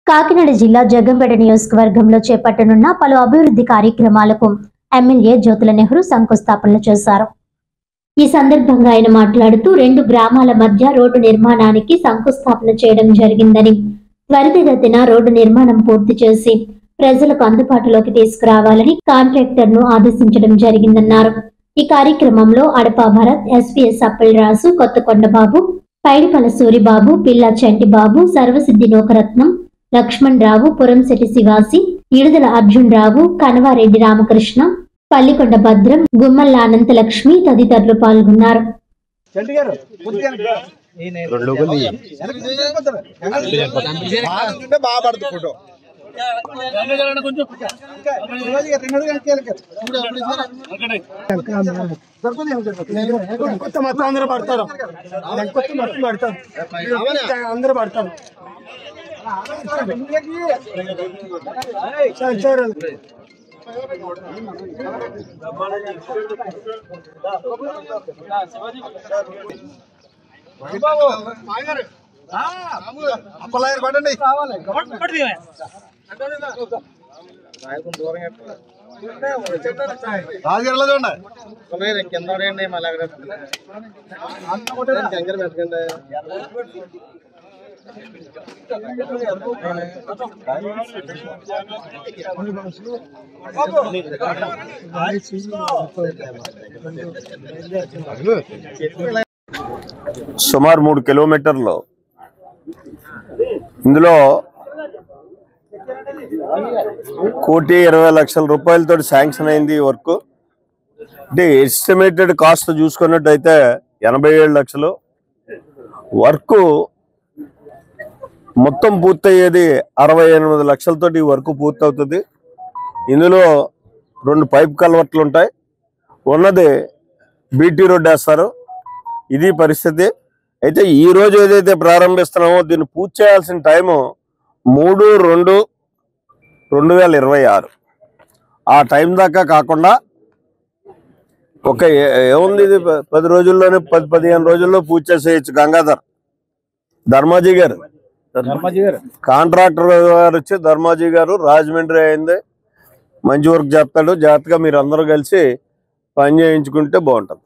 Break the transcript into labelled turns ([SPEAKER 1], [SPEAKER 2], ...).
[SPEAKER 1] కాకినాడ జిల్లా జగ్గంపేట నియోజకవర్గంలో చేపట్టనున్న పలు అభివృద్ధి కార్యక్రమాలకు ఎమ్మెల్యే జ్యోతుల నెహ్రూ శంకుస్థాపనలు చేశారు. ఈ సందర్భంగా ఆయన మాట్లాడుతూ 2 గ్రామాల మధ్య రోడ్డు నిర్మాణానికి శంకుస్థాపన చేయడం జరిగిందని, త్వరితగతిన రోడ్డు నిర్మాణం పూర్తి చేసి ప్రజలకు అందుబాటులోకి తీసుకురావాలని కాంట్రాక్టర్ను ఆదేశించడం జరిగిందన్నారు. ఈ కార్యక్రమంలో అడపా భరత్, ఎస్పీఎస్ అప్పలరాజు, కొత్తకొండబాబు, పైడిపల సూరిబాబు, పిల్ల చంటిబాబు, సర్వసిద్ధి నోకరత్నం, లక్ష్మణ్ రావు, పురంశెట్టి శివాసి, ఇడుదల అర్జున్ రావు, కనవారెడ్డి రామకృష్ణ, పల్లికొండ భద్రం, గుమ్మల్ల అనంతలక్ష్మి తదితరులు పాల్గొన్నారు.
[SPEAKER 2] సుమారు 3 కిలోమీటర్లు. ఇందులో 1,20,00,000 రూపాయలతో శాంక్షన్ అయింది ఈ వర్క్. అంటే ఎస్టిమేటెడ్ కాస్ట్ చూసుకున్నట్టయితే 87 లక్షలు. వర్క్ మొత్తం పూర్తయ్యేది 68 లక్షలతో ఈ వర్క్ పూర్తవుతుంది. ఇందులో 2 పైప్ కల్వర్ట్లు ఉంటాయి. ఉన్నది బీటీ రోడ్ వేస్తారు. ఇది పరిస్థితి. అయితే ఈ రోజు ఏదైతే ప్రారంభిస్తున్నామో దీన్ని పూర్తి చేయాల్సిన టైము 3/2/2026. ఆ టైం దాకా కాకుండా ఏముంది, ఇది 10 రోజుల్లోనే 10-15 రోజుల్లో పూర్తి చేసేయచ్చు. గంగాధర్ ధర్మాజీ గారు కాంట్రాక్టర్ గారు వచ్చి ధర్మాజీ గారు రాజమండ్రి అయింది. మంచి వర్క్ చేస్తాడు. జాగ్రత్తగా మీరు అందరూ కలిసి పని చేయించుకుంటే బాగుంటుంది.